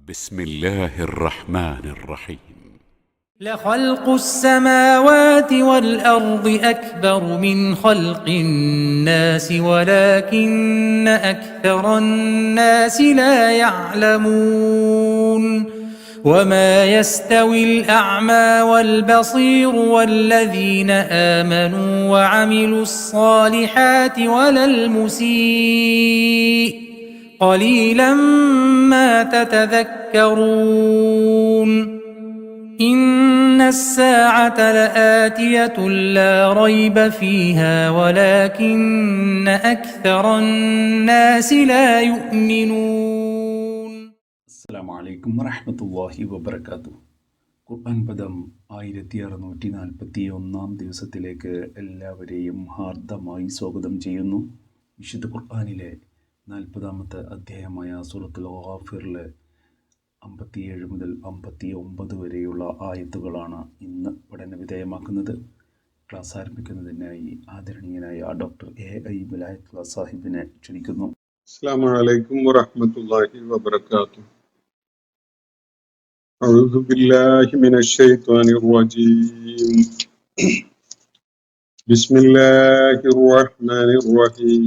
بسم الله الرحمن الرحيم. لخلق السماوات والأرض أكبر من خلق الناس ولكن أكثر الناس لا يعلمون وما يستوي الأعمى والبصير والذين آمنوا وعملوا الصالحات ولا المسيء قليلا ما تتذكرون إن الساعة لآتية لا ريب فيها ولكن أكثر الناس لا يؤمنون. السلام عليكم ورحمة الله وبركاته. ഖുർആൻ പദം 1641 ദിവസത്തിലേക്ക് എല്ലാവരെയും ഹാർദമായി സ്വാഗതം ചെയ്യുന്നു. വിശുദ്ധ ഖുർആനിലെ 40-ാമത്തെ അധ്യായമായ സൂറത്തുൽ ഗാഫിറിലെ 57 മുതൽ 59 വരെയുള്ള ആയത്തുകളാണ് ഇന്ന് പഠന വിധേയമാക്കുന്നത്. ക്ലാസ് ആരംഭിക്കുന്നതിനായി ആദരണീയനായ ഡോക്ടർ A.I. ബലായത്തുള്ള സാഹിബിനെ ക്ഷണിക്കുന്നു. അസ്സലാമു അലൈക്കും വറഹ്മത്തുള്ളാഹി വബറകാതുഹു. അഊദു ബില്ലാഹി മിനശ് ശൈത്വാനിർ റജീം. ബിസ്മില്ലാഹിർ റഹ്മാനിർ റഹീം.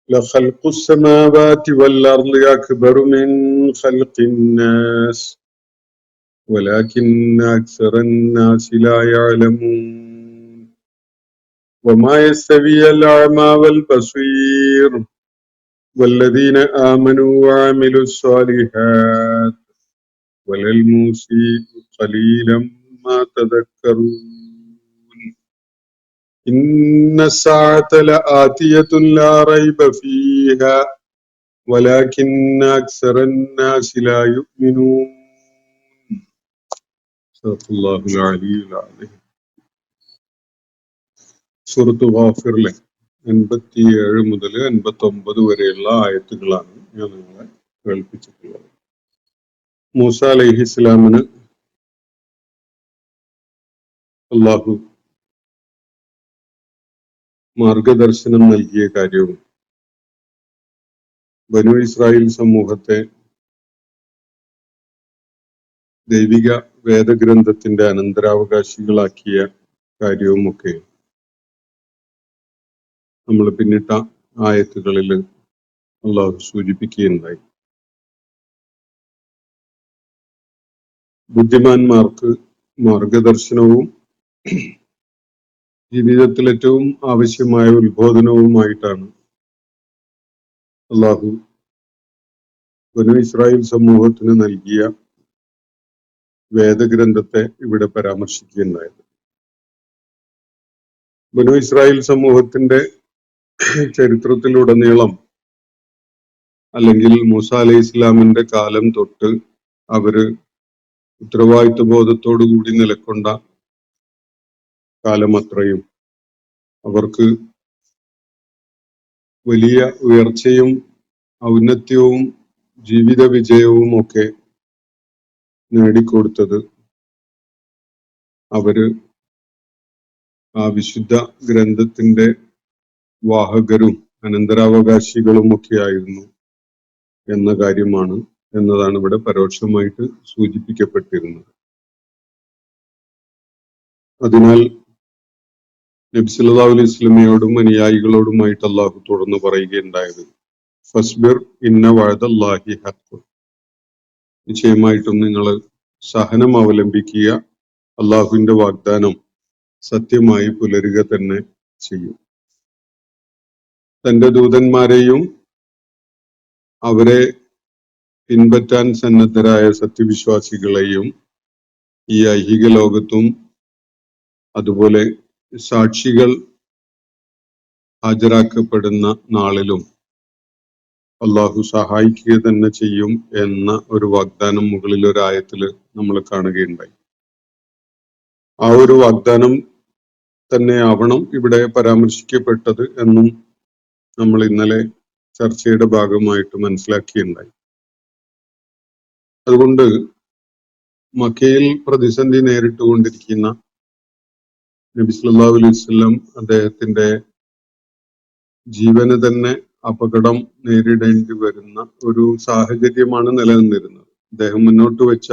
لخلق السماوات والأرض أكبر من خلق الناس ولكن أكثر الناس لا يعلمون وما يستوي الأعمى والبصير والذين آمنوا وعملوا الصالحات ولا المسيء قليلا ما تذكرون إن الساعة لآتية لا ريب فيها ولكن أكثر الناس لا يؤمنون صدق الله العلي العظيم. സൂറത്ത് ഗാഫിറിലെ 87 മുതൽ 89 വരെയുള്ള ആയത്തുകളാണ് ഞാൻ നിങ്ങളെ കേൾപ്പിച്ചിട്ടുള്ളത്. മൂസ അലൈഹിസ്സലാമിന് അല്ലാഹു മാർഗദർശനം നൽകിയ കാര്യവും ബനൂ ഇസ്രായേൽ സമൂഹത്തെ ദൈവിക വേദഗ്രന്ഥത്തിന്റെ അനന്തരാവകാശികളാക്കിയ കാര്യവുമൊക്കെ നമ്മൾ പിന്നിട്ട ആയത്തുകളിൽ അള്ളാഹു സൂചിപ്പിക്കുകയുണ്ടായി. ബുദ്ധിമാന്മാർക്ക് മാർഗദർശനവും ജീവിതത്തിൽ ഏറ്റവും ആവശ്യമായ ഉത്ബോധനവുമായിട്ടാണ് അള്ളാഹു ബനൂ ഇസ്രായേൽ സമൂഹത്തിന് നൽകിയ വേദഗ്രന്ഥത്തെ ഇവിടെ പരാമർശിക്കുകയുണ്ടായത്. ബനൂ ഇസ്രായേൽ സമൂഹത്തിന്റെ ചരിത്രത്തിലുടനീളം അല്ലെങ്കിൽ മൂസ അലൈഹി ഇസ്ലാമിന്റെ കാലം തൊട്ട് അവര് ഉത്തരവാദിത്വ ബോധത്തോടു കൂടി നിലകൊണ്ട കാലം അത്രയും അവർക്ക് വലിയ ഉയർച്ചയും ഔന്നത്യവും ജീവിത വിജയവും ഒക്കെ നേടിക്കൊടുത്തത് അവര് ആ വിശുദ്ധ ഗ്രന്ഥത്തിന്റെ വാഹകരും അനന്തരാവകാശികളും ഒക്കെ ആയിരുന്നു എന്ന കാര്യമാണ് എന്നതാണ് ഇവിടെ പരോക്ഷമായിട്ട് സൂചിപ്പിക്കപ്പെട്ടിരുന്നത്. അതിനാൽ നബി സല്ലല്ലാഹു അലൈഹി വസല്ലമയോടും അനുയായികളോടുമായിട്ട് അള്ളാഹു തുടർന്ന് പറയുകയുണ്ടായത് ഫസ്ബിർ ഇന്ന വഅദല്ലാഹി ഹഖ്, നിശ്ചയമായിട്ടും നിങ്ങൾ സഹനം അവലംബിക്കുക, അള്ളാഹുവിന്റെ വാഗ്ദാനം സത്യമായി പുലരുക തന്നെ ചെയ്യും. തന്റെ ദൂതന്മാരെയും അവരെ പിൻപറ്റാൻ സന്നദ്ധരായ സത്യവിശ്വാസികളെയും ഈ ഐഹിക ലോകത്തും അതുപോലെ സാക്ഷികൾ ഹാജരാക്കപ്പെടുന്ന നാളിലും അള്ളാഹു സഹായിക്കുക തന്നെ ചെയ്യും എന്ന ഒരു വാഗ്ദാനം മുകളിൽ ഒരു ആയത്തില് നമ്മൾ കാണുകയുണ്ടായി. ആ ഒരു വാഗ്ദാനം തന്നെ ആവണം ഇവിടെ പരാമർശിക്കപ്പെട്ടത് എന്നും നമ്മൾ ഇന്നലെ ചർച്ചയുടെ ഭാഗമായിട്ട് മനസ്സിലാക്കിയുണ്ടായി. അതുകൊണ്ട് മക്കയിൽ പ്രതിസന്ധി നേരിട്ടുകൊണ്ടിരിക്കുന്ന നബി സല്ലല്ലാഹു അലൈഹി വസല്ലം അദ്ദേഹത്തിന്റെ ജീവന് തന്നെ അപകടം നേരിടേണ്ടി വരുന്ന ഒരു സാഹചര്യമാണ് നിലനിന്നിരുന്നത്. അദ്ദേഹം മുന്നോട്ട് വെച്ച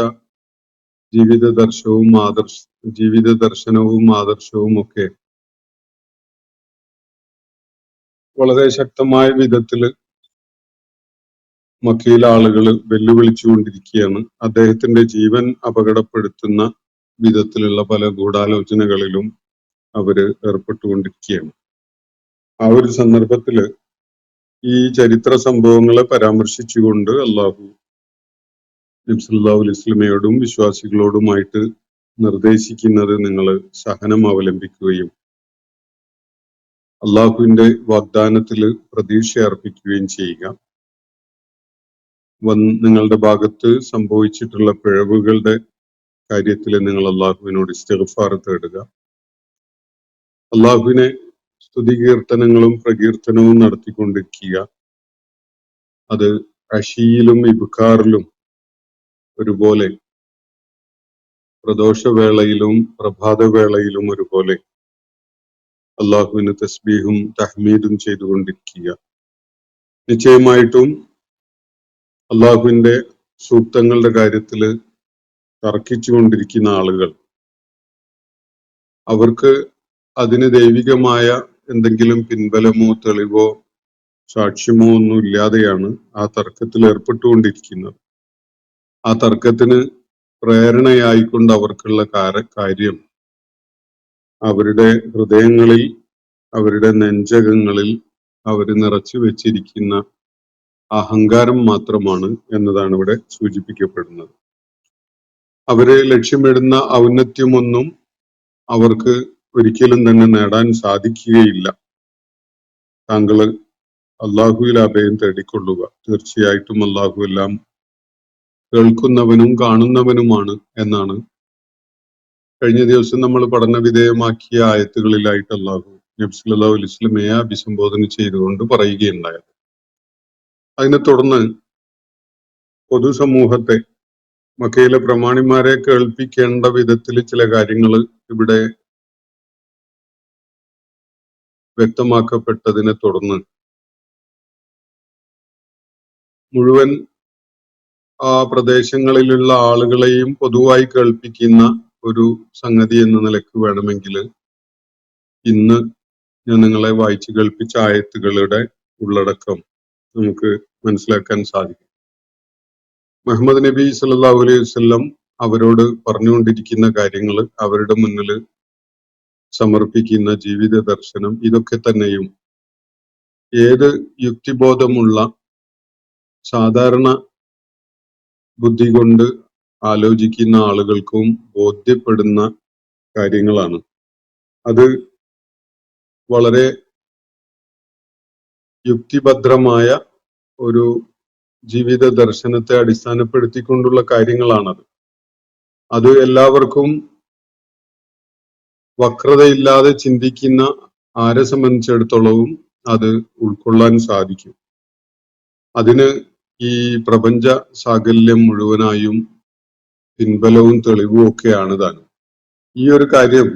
ജീവിത ദർശനവും ആദർശവും ഒക്കെ വളരെ ശക്തമായ വിധത്തില് മക്കയിലെ ആളുകൾ വെല്ലുവിളിച്ചുകൊണ്ടിരിക്കുകയാണ്. അദ്ദേഹത്തിന്റെ ജീവൻ അപകടപ്പെടുത്തുന്ന വിധത്തിലുള്ള പല ഗൂഢാലോചനകളിലും അവര് ഏർപ്പെട്ടുകൊണ്ടിരിക്കുകയാണ്. ആ ഒരു സന്ദർഭത്തില് ഈ ചരിത്ര സംഭവങ്ങളെ പരാമർശിച്ചുകൊണ്ട് അള്ളാഹു നബി സല്ലല്ലാഹു അലൈഹി വസല്ലമയോടും വിശ്വാസികളോടുമായിട്ട് നിർദ്ദേശിക്കുന്നത് നിങ്ങൾ സഹനം അവലംബിക്കുകയും അള്ളാഹുവിന്റെ വാഗ്ദാനത്തില് പ്രതീക്ഷ അർപ്പിക്കുകയും ചെയ്യുക. നിങ്ങളുടെ ഭാഗത്ത് സംഭവിച്ചിട്ടുള്ള പിഴവുകളുടെ കാര്യത്തിൽ നിങ്ങൾ അള്ളാഹുവിനോട് ഇസ്തിഗ്ഫാർ തേടുക. അള്ളാഹുവിനെ സ്തുതി കീർത്തനങ്ങളും പ്രകീർത്തനവും നടത്തിക്കൊണ്ടിരിക്കുക. അത് അഷിയിലും ഇബ്കാറിലും ഒരുപോലെ, പ്രദോഷവേളയിലും പ്രഭാതവേളയിലും ഒരുപോലെ അള്ളാഹുവിന് തസ്ബീഹും തഹ്മീദും ചെയ്തുകൊണ്ടിരിക്കുക. നിശ്ചയമായിട്ടും അള്ളാഹുവിന്റെ സൂക്തങ്ങളുടെ കാര്യത്തില് തർക്കിച്ചുകൊണ്ടിരിക്കുന്ന ആളുകൾ, അവർക്ക് അതിന് ദൈവികമായ എന്തെങ്കിലും പിൻബലമോ തെളിവോ സാക്ഷ്യമോ ഒന്നും ഇല്ലാതെയാണ് ആ തർക്കത്തിൽ ഏർപ്പെട്ടുകൊണ്ടിരിക്കുന്നത്. ആ തർക്കത്തിന് പ്രേരണയായിക്കൊണ്ട് അവർക്കുള്ള കാര്യം അവരുടെ ഹൃദയങ്ങളിൽ, അവരുടെ നെഞ്ചകങ്ങളിൽ അവർ നിറച്ചു വെച്ചിരിക്കുന്ന അഹങ്കാരം മാത്രമാണ് എന്നതാണ് ഇവിടെ സൂചിപ്പിക്കപ്പെടുന്നത്. അവരെ ലക്ഷ്യമിടുന്ന ഔന്നത്യമൊന്നും അവർക്ക് ഒരിക്കലും തന്നെ നേടാൻ സാധിക്കുകയില്ല. താങ്കൾ അള്ളാഹുവിൽ അഭയം തേടിക്കൊള്ളുക. തീർച്ചയായിട്ടും അള്ളാഹു എല്ലാം കേൾക്കുന്നവനും കാണുന്നവനുമാണ് എന്നാണ് കഴിഞ്ഞ ദിവസം നമ്മൾ പഠന വിധേയമാക്കിയ ആയത്തുകളിലായിട്ട് അള്ളാഹു നബി സല്ലല്ലാഹു അലൈഹി വസല്ലമയെ അഭിസംബോധന ചെയ്തുകൊണ്ട് പറയുകയുണ്ടായത്. അതിനെ തുടർന്ന് പൊതുസമൂഹത്തെ, മക്കയിലെ പ്രമാണിമാരെ കേൾപ്പിക്കേണ്ട വിധത്തിൽ ചില കാര്യങ്ങൾ ഇവിടെ വ്യക്തമാക്കപ്പെട്ടതിനെ തുടർന്ന് മുഴുവൻ ആ പ്രദേശങ്ങളിലുള്ള ആളുകളെയും പൊതുവായി കേൾപ്പിക്കുന്ന ഒരു സംഗതി എന്ന നിലക്ക് വേണമെങ്കിൽ ഇന്ന് ഞാൻ നിങ്ങളെ വായിച്ചു കേൾപ്പിച്ച ആയത്തുകളുടെ ഉള്ളടക്കം നമുക്ക് മനസ്സിലാക്കാൻ സാധിക്കും. മുഹമ്മദ് നബി സല്ലല്ലാഹു അലൈഹി വസല്ലം അവരോട് പറഞ്ഞുകൊണ്ടിരിക്കുന്ന കാര്യങ്ങൾ, അവരുടെ മുന്നിൽ സമർപ്പിക്കുന്ന ജീവിത ദർശനം, ഇതൊക്കെ തന്നെയും ഏത് യുക്തിബോധമുള്ള സാധാരണ ബുദ്ധി കൊണ്ട് ആലോചിക്കുന്ന ആളുകൾക്കും ബോധ്യപ്പെടുന്ന കാര്യങ്ങളാണ്. അത് വളരെ യുക്തിഭദ്രമായ ഒരു ജീവിത ദർശനത്തെ അടിസ്ഥാനപ്പെടുത്തിക്കൊണ്ടുള്ള കാര്യങ്ങളാണത്. അത് എല്ലാവർക്കും വക്രതയില്ലാതെ ചിന്തിക്കുന്ന ആരെ സംബന്ധിച്ചിടത്തോളവും അത് ഉൾക്കൊള്ളാൻ സാധിക്കും. അതിന് ഈ പ്രപഞ്ച സാകല്യം മുഴുവനായും പിൻബലവും തെളിവും ഒക്കെയാണ് താനും. ഈ ഒരു കാര്യം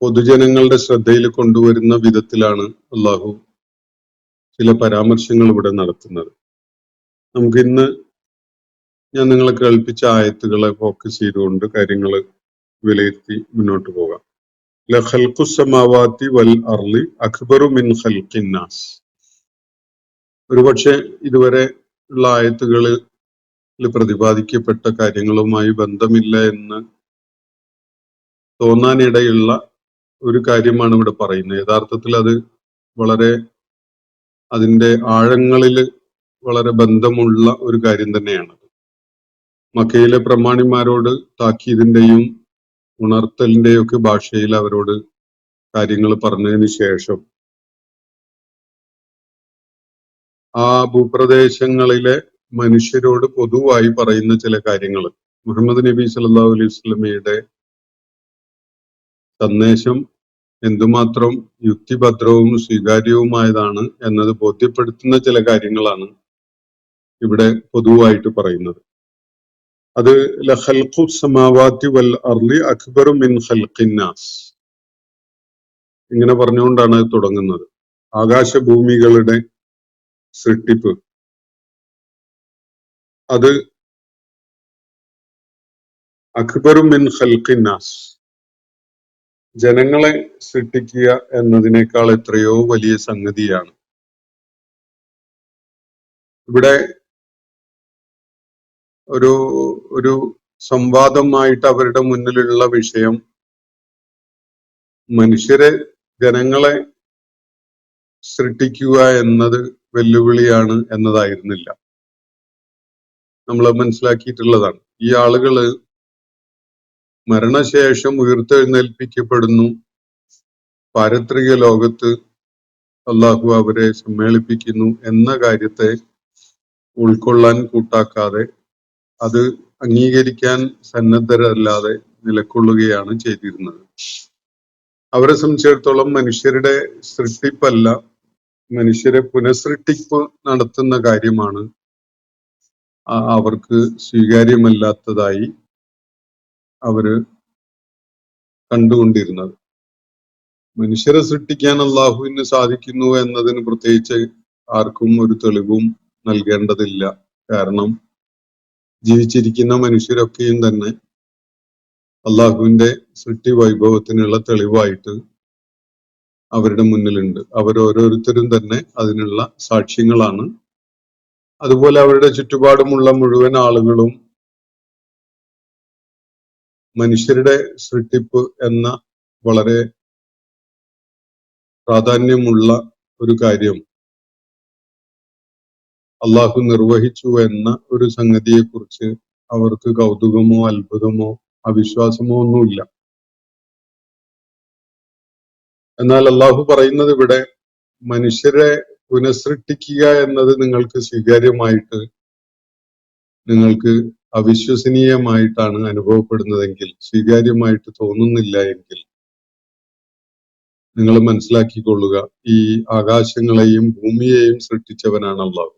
പൊതുജനങ്ങളുടെ ശ്രദ്ധയിൽ കൊണ്ടുവരുന്ന വിധത്തിലാണ് അള്ളാഹു ചില പരാമർശങ്ങൾ ഇവിടെ നടത്തുന്നത്. നമുക്ക് ഇന്ന് ഞാൻ നിങ്ങളെ കേൾപ്പിച്ച ആയത്തുകളെ ഫോക്കസ് ചെയ്തുകൊണ്ട് കാര്യങ്ങൾ വിലയിരുത്തി മുന്നോട്ട് പോകാം. ലഖൽഖുസ് സമാവാതി വൽ അർളി അക്ബറു മിൻ ഖൽഖിൻ നാസ്. ഒരുപക്ഷെ ഇതുവരെ ഉള്ള ആയത്തുകളിൽ പ്രതിപാദിക്കപ്പെട്ട കാര്യങ്ങളുമായി ബന്ധമില്ല എന്ന് തോന്നാനിടയുള്ള ഒരു കാര്യമാണ് ഇവിടെ പറയുന്നത്. യഥാർത്ഥത്തിൽ അത് വളരെ അതിൻ്റെ ആഴങ്ങളിൽ വളരെ ബന്ധമുള്ള ഒരു കാര്യം തന്നെയാണ്. മക്കയിലെ പ്രമാണിമാരോട് താക്കീതിന്റെയും ഉണർത്തലിന്റെയും ഒക്കെ ഭാഷയിൽ അവരോട് കാര്യങ്ങൾ പറഞ്ഞതിന് ശേഷം ആ ഭൂപ്രദേശങ്ങളിലെ മനുഷ്യരോട് പൊതുവായി പറയുന്ന ചില കാര്യങ്ങൾ, മുഹമ്മദ് നബി സല്ലല്ലാഹു അലൈഹി വസല്ലമയുടെ സന്ദേശം എന്തുമാത്രം യുക്തിഭദ്രവും സ്വീകാര്യവുമായതാണ് എന്നത് ബോധ്യപ്പെടുത്തുന്ന ചില കാര്യങ്ങളാണ് ഇവിടെ പൊതുവായിട്ട് പറയുന്നത്. അത് ലഖൽഖു സമാവാതി വൽ അർളി അക്ബറു മിൻ ഖൽഖിൻ നാസ്, ഇങ്ങനെ പറഞ്ഞുകൊണ്ടാണ് അത് തുടങ്ങുന്നത്. ആകാശഭൂമികളുടെ സൃഷ്ടിപ്പ്, അത് അക്ബറു മിൻ ഖൽഖിന്നാസ്, ജനങ്ങളെ സൃഷ്ടിക്കുക എന്നതിനേക്കാൾ എത്രയോ വലിയ സംഗതിയാണ്. ഇവിടെ ഒരു ഒരു സംവാദമായിട്ട് അവരുടെ മുന്നിലുള്ള വിഷയം മനുഷ്യരെ, ജനങ്ങളെ സൃഷ്ടിക്കുക എന്നത് വെല്ലുവിളിയാണ് എന്നതായിരുന്നില്ല. നമ്മൾ മനസ്സിലാക്കിയിട്ടുള്ളതാണ്. ഈ ആളുകള് മരണശേഷം ഉയർത്തെഴുന്നേൽപ്പിക്കപ്പെടുന്നു, പാരത്രിക ലോകത്ത് അള്ളാഹു അവരെ സമ്മേളിപ്പിക്കുന്നു എന്ന കാര്യത്തെ ഉൾക്കൊള്ളാൻ കൂട്ടാക്കാതെ, അത് അംഗീകരിക്കാൻ സന്നദ്ധരല്ലാതെ നിലകൊള്ളുകയാണ് ചെയ്തിരുന്നത്. അവരെ സംബന്ധിച്ചിടത്തോളം മനുഷ്യരുടെ സൃഷ്ടിപ്പല്ല, മനുഷ്യരെ പുനഃസൃഷ്ടിപ്പ് നടത്തുന്ന കാര്യമാണ് അവർക്ക് സ്വീകാര്യമല്ലാത്തതായി അവര് കണ്ടുകൊണ്ടിരുന്നത്. മനുഷ്യരെ സൃഷ്ടിക്കാൻ അള്ളാഹുവിന് സാധിക്കുന്നു എന്നതിന് പ്രത്യേകിച്ച് ആർക്കും ഒരു തെളിവും നൽകേണ്ടതില്ല. കാരണം ജീവിച്ചിരിക്കുന്ന മനുഷ്യരൊക്കെയും തന്നെ അള്ളാഹുവിന്റെ സൃഷ്ടി വൈഭവത്തിനുള്ള തെളിവായിട്ട് അവരുടെ മുന്നിലുണ്ട്. അവരോരോരുത്തരും തന്നെ അതിനുള്ള സാക്ഷ്യങ്ങളാണ്. അതുപോലെ അവരുടെ ചുറ്റുപാടുമുള്ള മുഴുവൻ ആളുകളും മനുഷ്യരുടെ സൃഷ്ടിപ്പ് എന്ന വളരെ പ്രാധാന്യമുള്ള ഒരു കാര്യം അള്ളാഹു നിർവഹിച്ചു എന്ന ഒരു സംഗതിയെ കുറിച്ച് അവർക്ക് കൗതുകമോ അത്ഭുതമോ അവിശ്വാസമോ ഒന്നുമില്ല. എന്നാൽ അള്ളാഹു പറയുന്നത് ഇവിടെ മനുഷ്യരെ പുനഃസൃഷ്ടിക്കുക എന്നത് നിങ്ങൾക്ക് സ്വീകാര്യമായിട്ട്, നിങ്ങൾക്ക് അവിശ്വസനീയമായിട്ടാണ് അനുഭവപ്പെടുന്നതെങ്കിൽ, സ്വീകാര്യമായിട്ട് തോന്നുന്നില്ല എങ്കിൽ നിങ്ങൾ മനസ്സിലാക്കിക്കൊള്ളുക, ഈ ആകാശങ്ങളെയും ഭൂമിയെയും സൃഷ്ടിച്ചവനാണ് അള്ളാഹു.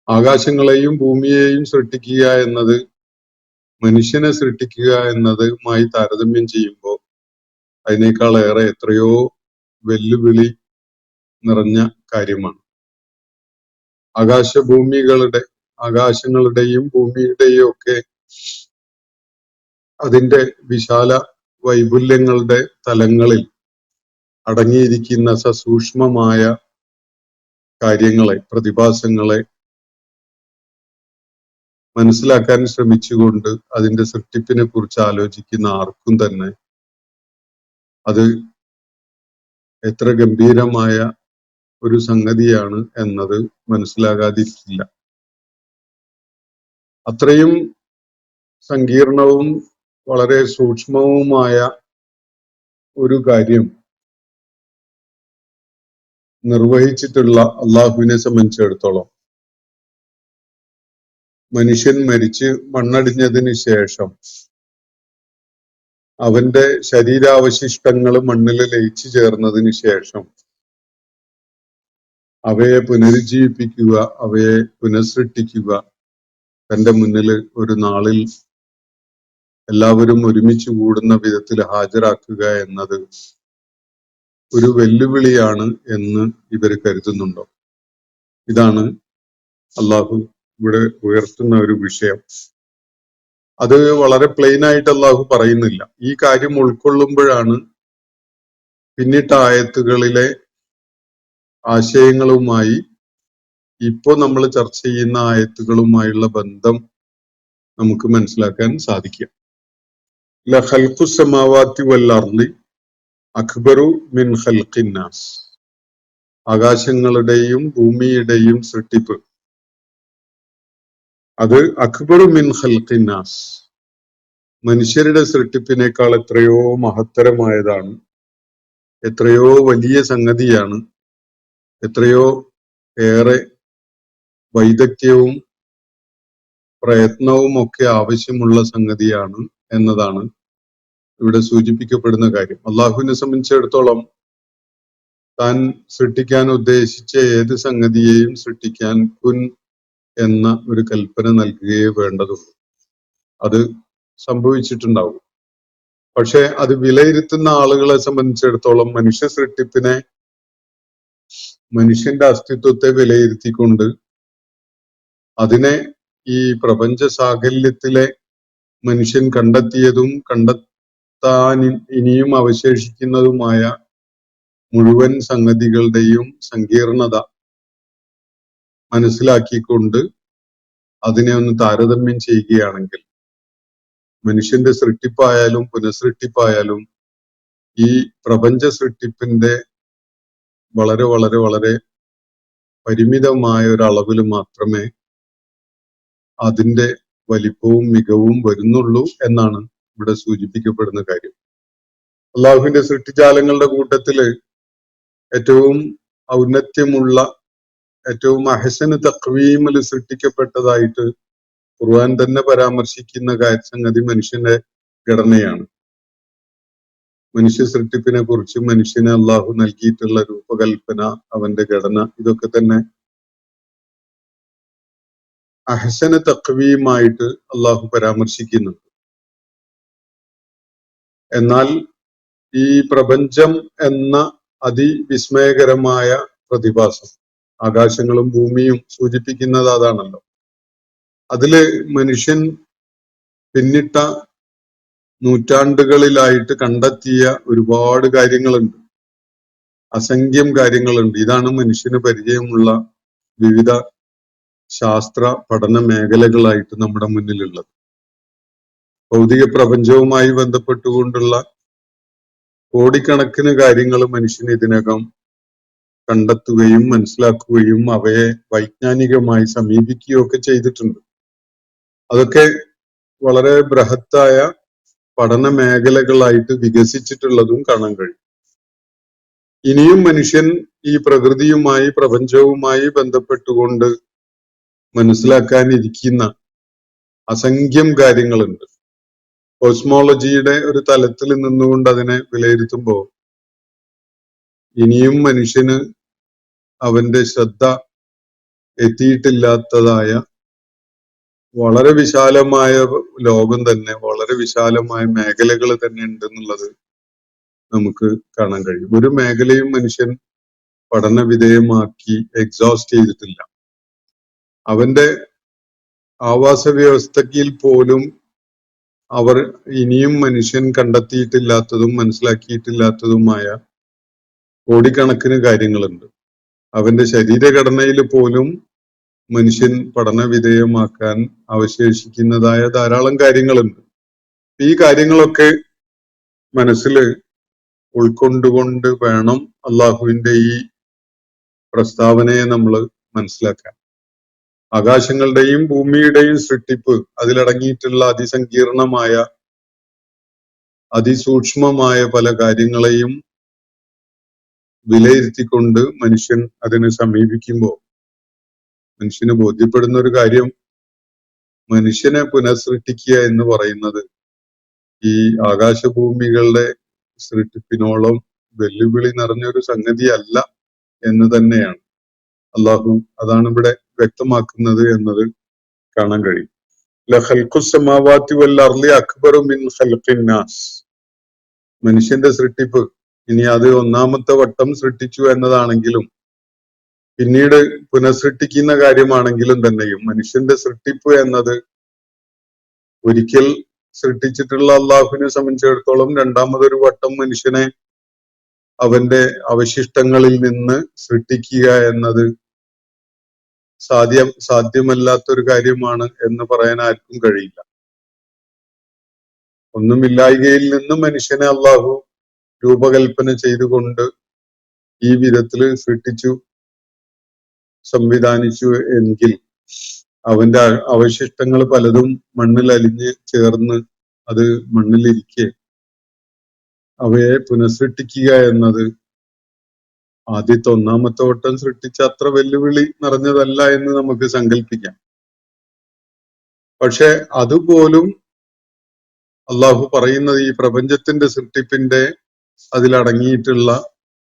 ആകാശങ്ങളെയും ഭൂമിയെയും സൃഷ്ടിക്കുക എന്നത് മനുഷ്യനെ സൃഷ്ടിക്കുക എന്നതുമായി താരതമ്യം ചെയ്യുമ്പോൾ അതിനേക്കാളേറെ എത്രയോ വെല്ലുവിളി നിറഞ്ഞ കാര്യമാണ്. ആകാശങ്ങളുടെയും ഭൂമിയുടെയും ഒക്കെ അതിന്റെ വിശാല വൈപുല്യങ്ങളുടെ തലങ്ങളിൽ അടങ്ങിയിരിക്കുന്ന സസൂക്ഷ്മമായ കാര്യങ്ങളെ, പ്രതിഭാസങ്ങളെ മനസ്സിലാക്കാൻ ശ്രമിച്ചുകൊണ്ട് അതിന്റെ സൃഷ്ടിപ്പിനെ കുറിച്ച് ആലോചിക്കുന്ന ആർക്കും തന്നെ അത് എത്ര ഗംഭീരമായ ഒരു സംഗതിയാണ് എന്നത് മനസ്സിലാകാതിരിക്കില്ല. അത്രയും സങ്കീർണവും വളരെ സൂക്ഷ്മവുമായ ഒരു കാര്യം നിർവഹിച്ചിട്ടുള്ള അള്ളാഹുവിനെ സംബന്ധിച്ചിടത്തോളം മനുഷ്യൻ മരിച്ച് മണ്ണടിഞ്ഞതിന് ശേഷം അവന്റെ ശരീരാവശിഷ്ടങ്ങൾ മണ്ണിൽ ലയിച്ചു ചേർന്നതിന് ശേഷം അവയെ പുനരുജ്ജീവിപ്പിക്കുക, അവയെ പുനഃസൃഷ്ടിക്കുക, തന്റെ മുന്നിൽ ഒരു നാളിൽ എല്ലാവരും ഒരുമിച്ച് കൂടുന്ന വിധത്തിൽ ഹാജരാക്കുക എന്നത് ഒരു വെല്ലുവിളിയാണ് എന്ന് ഇവർ കരുതുന്നുണ്ടോ? ഇതാണ് അള്ളാഹു ഇവിടെ ഉയർത്തുന്ന ഒരു വിഷയം. അത് വളരെ പ്ലെയിൻ ആയിട്ട് അള്ളാഹു പറയുന്നില്ല. ഈ കാര്യം ഉൾക്കൊള്ളുമ്പോഴാണ് പിന്നിട്ട ആയത്തുകളിലെ ആശയങ്ങളുമായി ഇപ്പോ നമ്മൾ ചർച്ച ചെയ്യുന്ന ആയത്തുകളുമായുള്ള ബന്ധം നമുക്ക് മനസ്സിലാക്കാൻ സാധിക്കും. ലഖൽഖു സമാവാതി വൽ അർളി അക്ബറു മിൻ ഖൽഖിന്നാസ്, ആകാശങ്ങളുടെയും ഭൂമിയുടെയും സൃഷ്ടിപ്പ് അത് അക്ബറു മിൻ ഖൽഖിന്നാസ്, മനുഷ്യരുടെ സൃഷ്ടിപ്പിനേക്കാൾ എത്രയോ മഹത്തരമായതാണ്, എത്രയോ വലിയ സംഗതിയാണ്, എത്രയോ ഏറെ വൈദഗ്ധ്യവും പ്രയത്നവും ഒക്കെ ആവശ്യമുള്ള സംഗതിയാണ് എന്നതാണ് ഇവിടെ സൂചിപ്പിക്കപ്പെടുന്ന കാര്യം. അള്ളാഹുവിനെ സംബന്ധിച്ചിടത്തോളം താൻ സൃഷ്ടിക്കാൻ ഉദ്ദേശിച്ച ഏത് സംഗതിയെയും സൃഷ്ടിക്കാൻ കുൻ എന്ന ഒരു കൽപ്പന നൽകുകയേ വേണ്ടതുള്ളൂ. അത് സംഭവിച്ചിട്ടുണ്ടാവും. പക്ഷെ അത് വിലയിരുത്തുന്ന ആളുകളെ സംബന്ധിച്ചിടത്തോളം മനുഷ്യ സൃഷ്ടിപ്പിനെ മനുഷ്യന്റെ അസ്തിത്വത്തെ വിലയിരുത്തിക്കൊണ്ട് അതിനെ ഈ പ്രപഞ്ച സാകല്യത്തിലെ മനുഷ്യൻ കണ്ടെത്തിയതും കണ്ടെത്താൻ ഇനിയും അവശേഷിക്കുന്നതുമായ മുഴുവൻ സംഗതികളുടെയും സങ്കീർണത മനസ്സിലാക്കിക്കൊണ്ട് അതിനെ ഒന്ന് താരതമ്യം ചെയ്യുകയാണെങ്കിൽ മനുഷ്യന്റെ സൃഷ്ടിപ്പായാലും പുനഃസൃഷ്ടിപ്പായാലും ഈ പ്രപഞ്ച സൃഷ്ടിപ്പിന്റെ വളരെ വളരെ വളരെ പരിമിതമായ ഒരു അളവിൽ മാത്രമേ അതിന്റെ വലിപ്പവും മികവും വരുന്നുള്ളൂ എന്നാണ് ഇവിടെ സൂചിപ്പിക്കപ്പെടുന്ന കാര്യം. അള്ളാഹുവിന്റെ സൃഷ്ടിജാലങ്ങളുടെ കൂട്ടത്തില് ഏറ്റവും ഔന്നത്യമുള്ള, ഏറ്റവും അഹ്സന് തഖ്വീമിൽ സൃഷ്ടിക്കപ്പെട്ടതായിട്ട് ഖുർആൻ തന്നെ പരാമർശിക്കുന്ന സംഗതി മനുഷ്യന്റെ ഘടനയാണ്. മനുഷ്യ സൃഷ്ടിപ്പിനെ കുറിച്ച് മനുഷ്യന് അള്ളാഹു നൽകിയിട്ടുള്ള രൂപകൽപ്പന, അവന്റെ ഘടന, ഇതൊക്കെ തന്നെ അഹ്സന തഖ്വീമായിട്ട് അള്ളാഹു പരാമർശിക്കുന്നുണ്ട്. എന്നാൽ ഈ പ്രപഞ്ചം എന്ന അതിവിസ്മയകരമായ പ്രതിഭാസം, ആകാശങ്ങളും ഭൂമിയും സൂചിപ്പിക്കുന്നത് അതാണല്ലോ. അതില് മനുഷ്യൻ പിന്നിട്ട നൂറ്റാണ്ടുകളിലായിട്ട് കണ്ടെത്തിയ ഒരുപാട് കാര്യങ്ങളുണ്ട്, അസംഖ്യം കാര്യങ്ങളുണ്ട്. ഇതാണ് മനുഷ്യന് പരിചയമുള്ള വിവിധ ശാസ്ത്ര പഠന മേഖലകളായിട്ട് നമ്മുടെ മുന്നിലുള്ളത്. ഭൗതിക പ്രപഞ്ചവുമായി ബന്ധപ്പെട്ടുകൊണ്ടുള്ള കോടിക്കണക്കിന് കാര്യങ്ങൾ മനുഷ്യൻ ഇതിനകം കണ്ടെത്തുകയും മനസ്സിലാക്കുകയും അവയെ വൈജ്ഞാനികമായി സമീപിക്കുകയും ഒക്കെ ചെയ്തിട്ടുണ്ട്. അതൊക്കെ വളരെ ബൃഹത്തായ പഠന മേഖലകളായിട്ട് വികസിച്ചിട്ടുള്ളതും കാണാൻ കഴിയും. ഇനിയും മനുഷ്യൻ ഈ പ്രകൃതിയുമായി, പ്രപഞ്ചവുമായി ബന്ധപ്പെട്ടുകൊണ്ട് മനസ്സിലാക്കാനിരിക്കുന്ന അസംഖ്യം കാര്യങ്ങളുണ്ട്. കോസ്മോളജിയുടെ ഒരു തലത്തിൽ നിന്നുകൊണ്ട് അതിനെ വിലയിരുത്തുമ്പോൾ ഇനിയും മനുഷ്യന് അവന്റെ ശ്രദ്ധ എത്തിയിട്ടില്ലാത്തതായ വളരെ വിശാലമായ ലോകം തന്നെ, വളരെ വിശാലമായ മേഖലകൾ തന്നെ ഉണ്ടെന്നുള്ളത് നമുക്ക് കാണാൻ കഴിയും. ഒരു മേഖലയും മനുഷ്യൻ പഠന വിധേയമാക്കി എക്സോസ്റ്റ് ചെയ്തിട്ടില്ല. അവന്റെ ആവാസ വ്യവസ്ഥയിൽ പോലും അവർ ഇനിയും മനുഷ്യൻ കണ്ടെത്തിയിട്ടില്ലാത്തതും മനസ്സിലാക്കിയിട്ടില്ലാത്തതുമായ കോടിക്കണക്കിന് കാര്യങ്ങളുണ്ട്. അവന്റെ ശരീരഘടനയിൽ പോലും മനുഷ്യൻ പഠന വിധേയമാക്കാൻ അവശേഷിക്കുന്നതായ ധാരാളം കാര്യങ്ങളുണ്ട്. ഈ കാര്യങ്ങളൊക്കെ മനസ്സിൽ ഉൾക്കൊണ്ടുകൊണ്ട് വേണം അള്ളാഹുവിന്റെ ഈ പ്രസ്താവനയെ നമ്മൾ മനസ്സിലാക്കാൻ. ആകാശങ്ങളുടെയും ഭൂമിയുടെയും സൃഷ്ടിപ്പ്, അതിലടങ്ങിയിട്ടുള്ള അതിസങ്കീർണമായ, അതിസൂക്ഷ്മമായ പല കാര്യങ്ങളെയും വിലയിരുത്തിക്കൊണ്ട് മനുഷ്യൻ അതിനെ സമീപിക്കുമ്പോൾ മനുഷ്യന് ബോധ്യപ്പെടുന്ന ഒരു കാര്യം, മനുഷ്യനെ പുനഃസൃഷ്ടിക്കുക എന്ന് പറയുന്നത് ഈ ആകാശഭൂമികളുടെ സൃഷ്ടിപ്പിനോളം വെല്ലുവിളി നിറഞ്ഞൊരു സംഗതിയല്ല എന്ന് തന്നെയാണ്. അള്ളാഹു അതാണ് ഇവിടെ വ്യക്തമാക്കുന്നത് എന്നത് കാണാൻ കഴിയും. ലഖൽഖുസ്സമാവാതി വൽ അർളി അക്ബറു മിൻ ഖൽഖിന്നാസ്. മനുഷ്യന്റെ സൃഷ്ടിപ്പ്, ഇനി അത് ഒന്നാമത്തെ വട്ടം സൃഷ്ടിച്ചു എന്നതാണെങ്കിലും പിന്നീട് പുനഃസൃഷ്ടിക്കുന്ന കാര്യമാണെങ്കിലും തന്നെയും മനുഷ്യന്റെ സൃഷ്ടിപ്പ് എന്നത് ഒരിക്കൽ സൃഷ്ടിച്ചിട്ടുള്ള അള്ളാഹുവിനെ സംബന്ധിച്ചിടത്തോളം രണ്ടാമതൊരു വട്ടം മനുഷ്യനെ അവന്റെ അവശിഷ്ടങ്ങളിൽ നിന്ന് സൃഷ്ടിക്കുക എന്നത് സാധ്യമല്ലാത്തൊരു കാര്യമാണ് എന്ന് പറയാൻ ആർക്കും കഴിയില്ല. ഒന്നുമില്ലായ്കയിൽ നിന്ന് മനുഷ്യനെ അള്ളാഹു രൂപകൽപ്പന ചെയ്തുകൊണ്ട് ഈ വിധത്തില് സൃഷ്ടിച്ചു, സംവിധാനിച്ചു എങ്കിൽ അവന്റെ അവശിഷ്ടങ്ങൾ പലതും മണ്ണിൽ അലിഞ്ഞ് ചേർന്ന് അത് മണ്ണിലിരിക്കെ അവയെ പുനഃസൃഷ്ടിക്കുക എന്നത് ആദ്യത്തെ ഒന്നാമത്തെ വട്ടം സൃഷ്ടിച്ച അത്ര വെല്ലുവിളി നിറഞ്ഞതല്ല എന്ന് നമുക്ക് സങ്കല്പിക്കാം. പക്ഷെ അതുപോലും അള്ളാഹു പറയുന്നത് ഈ പ്രപഞ്ചത്തിന്റെ സൃഷ്ടിപ്പിന്റെ അതിലടങ്ങിയിട്ടുള്ള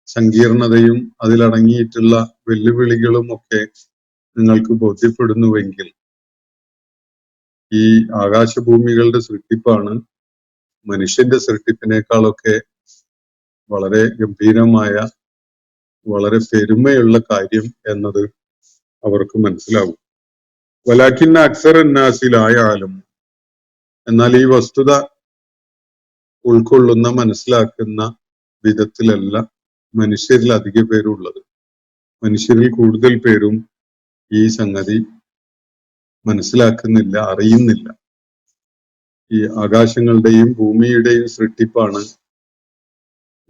സങ്കീർണതയും അതിലടങ്ങിയിട്ടുള്ള വെല്ലുവിളികളും ഒക്കെ നിങ്ങൾക്ക് ബോധ്യപ്പെടുന്നുവെങ്കിൽ ഈ ആകാശഭൂമികളുടെ സൃഷ്ടിപ്പാണ് മനുഷ്യന്റെ സൃഷ്ടിപ്പിനേക്കാളൊക്കെ വളരെ ഗംഭീരമായ വളരെ പെരുമയുള്ള കാര്യം എന്നത് അവർക്ക് മനസ്സിലാവും. വലാക്കിന്ന അക്സറന്നാസിലായാലും, എന്നാൽ ഈ വസ്തുത ഉൾക്കൊള്ളുന്ന മനസ്സിലാക്കുന്ന വിധത്തിലല്ല മനുഷ്യരിൽ അധിക പേരുള്ളത്. മനുഷ്യരിൽ കൂടുതൽ പേരും ഈ സംഗതി മനസ്സിലാക്കുന്നില്ല, അറിയുന്നില്ല. ഈ ആകാശങ്ങളുടെയും ഭൂമിയുടെയും സൃഷ്ടിപ്പാണ്